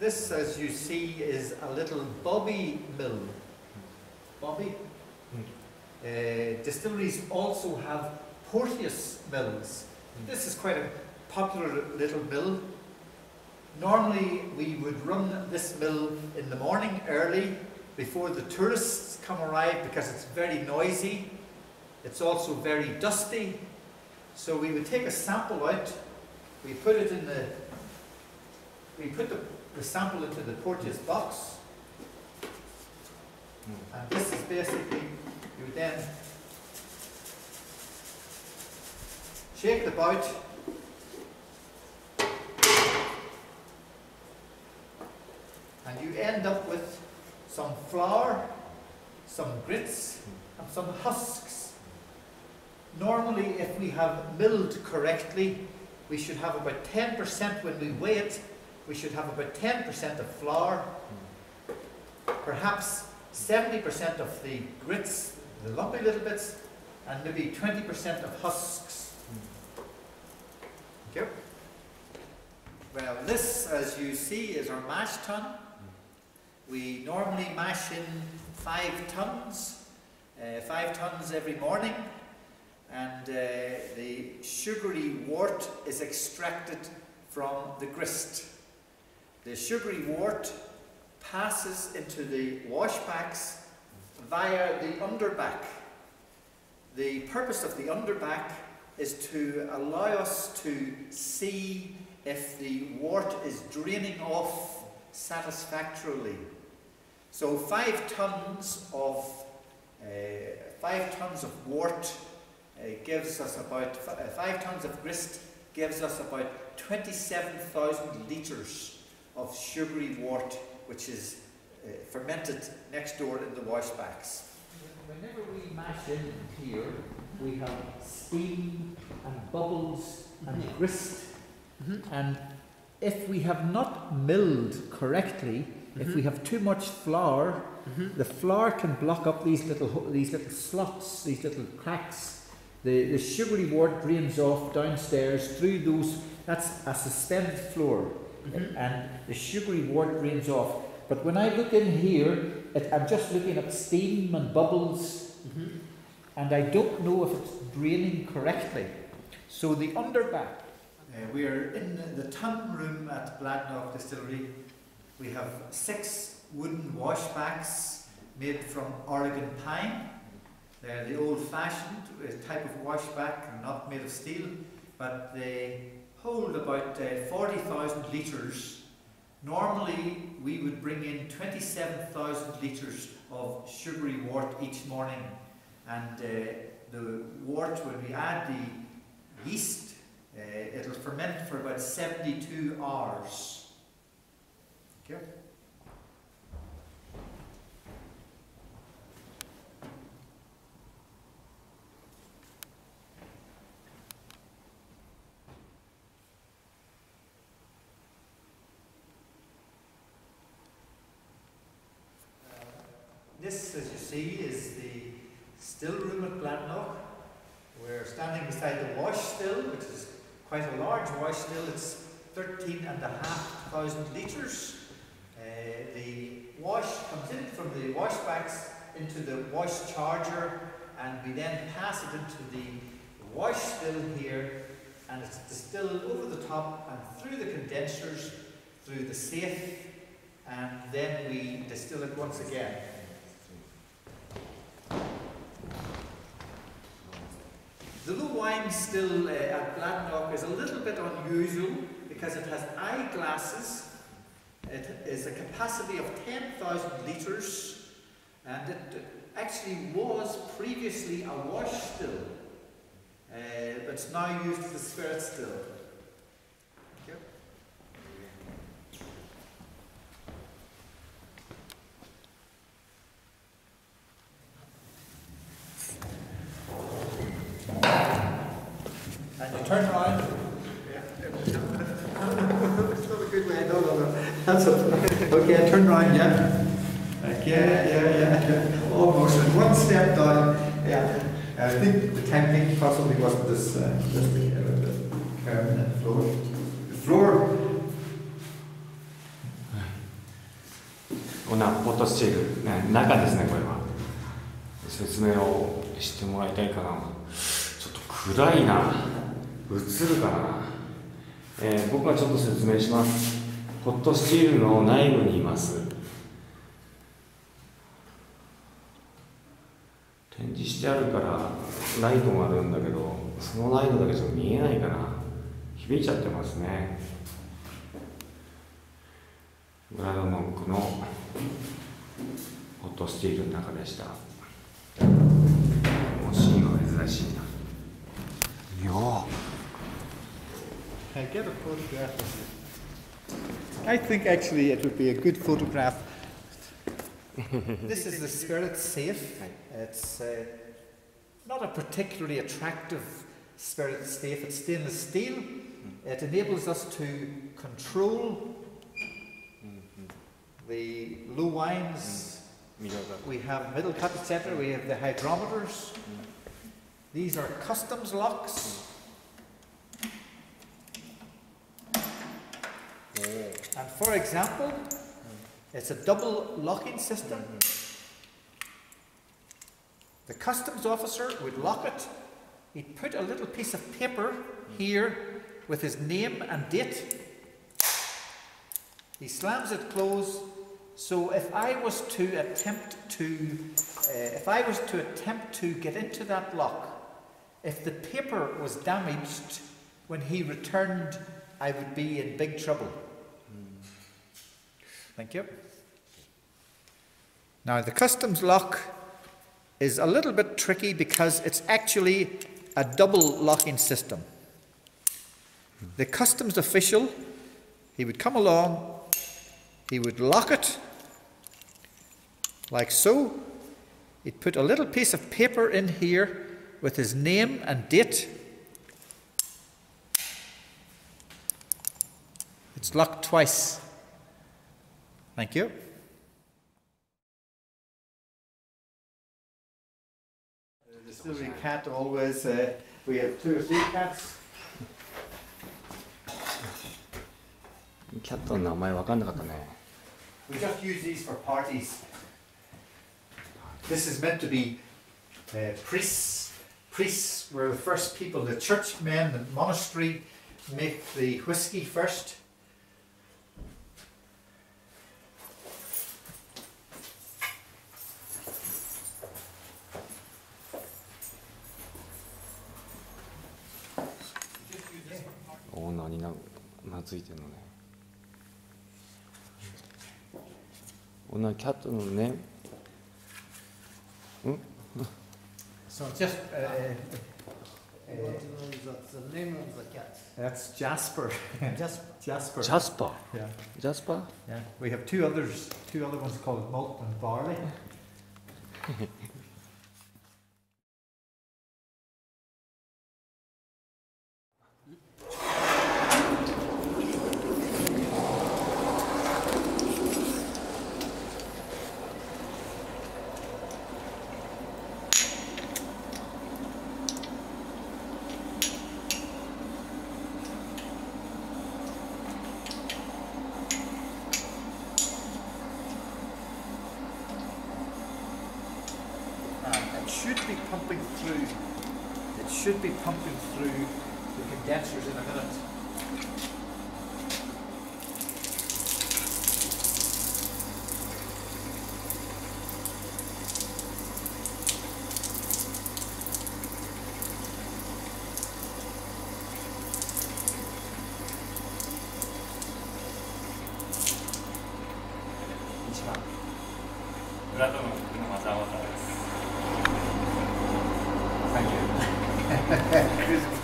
This, as you see, is a little bobby mill. Bobby. Distilleries also have Porteous mills. This is quite a popular little mill. Normally we would run this mill in the morning early before the tourists come arrive because it's very noisy. It's also very dusty. So we would take a sample out, we put it in the, we put the sample into the Porteous box. And this is basically, you would then shake it about, and you end up with some flour, some grits, and some husks. Normally, if we have milled correctly, we should have about 10% when we weigh it, we should have about 10% of flour, perhaps 70% of the grits, the lumpy little bits, and maybe 20% of husks. Okay. Well, this, as you see, is our mash tun. We normally mash in 5 tons every morning, and the sugary wort is extracted from the grist. The sugary wort passes into the washbacks via the underback. The purpose of the underback is to allow us to see if the wort is draining off satisfactorily. So 5 tons of wort gives us about 5 tons of grist gives us about 27,000 litres of sugary wort, which is fermented next door in the washbacks. Whenever we mash in here, we have steam and bubbles and grist. And if we have not milled correctly, if we have too much flour, the flour can block up these little slots, these little cracks. The sugary wort drains off downstairs through those. That's a suspended floor, and the sugary wort drains off. But when I look in here, I'm just looking at steam and bubbles, and I don't know if it's draining correctly. So the underback. We are in the tun room at Bladnoch Distillery. We have 6 wooden washbacks made from Oregon pine. They're the old-fashioned type of washback, not made of steel, but they hold about 40,000 litres. Normally, we would bring in 27,000 litres of sugary wort each morning, and the wort, when we add the yeast, it'll ferment for about 72 hours. Okay. This, as you see, is the still room at Bladnoch. We're standing beside the wash still, which is quite a large wash still. It's 13,500 litres. The wash comes in from the washbacks into the wash charger, and we then pass it into the wash still here, and it's distilled over the top and through the condensers, through the safe, and then we distill it once again. The low wine still at Bladnoch is a little bit unusual because it has eyeglasses. It is a capacity of 10,000 litres, and it actually was previously a wash still, but it's now used as a spirit still. Thank you. And you turn around. It's not a good way. No. That's it. Okay, turn around, yeah. Yeah. Almost. And one step down. Yeah. I think the technique possibly wasn't this curve and floor. The floor. トスチール、ね、中ですね。これは説明をしてもらいたいかな。ちょっと暗いな、映るかな。僕がちょっと説明します。ホットスチールの内部にいます。展示してあるからライトがあるんだけど、そのライトだけじゃ見えないかな。響いちゃってますね。ブラドノックのホットスチールの中でした。このシーンは珍しいな。I get a photograph of it. I think actually it would be a good photograph. This is the spirit safe. It's not a particularly attractive spirit safe. It's stainless steel. It enables us to control the low wines. We have middle cut, etc. We have the hydrometers. These are customs locks. And for example, it's a double locking system. The customs officer would lock it. He'd put a little piece of paper here with his name and date. He slams it closed. So if I was to attempt to get into that lock, if the paper was damaged when he returned, I would be in big trouble. Thank you. Now the customs lock is a little bit tricky because it's actually a double locking system. The customs official, he would come along, he would lock it like so. He'd put a little piece of paper in here with his name and date. It's locked twice. Thank you. The distillery cat always, we have 2 or 3 cats. キャットの名前わかんなかったね。 We just use these for parties. This is meant to be priests. Priests were the first people, the churchmen, the monastery make the whiskey first.ついてるのね。女キャットのね。So just What's the name of the cat? that's Jasper. Jasper. Jasper. Yeah. Jasper. Yeah. We have two other ones called malt and barley. It should be pumping through the condensers in a minute.ブラドノックのマザーウォーターです。Thank you.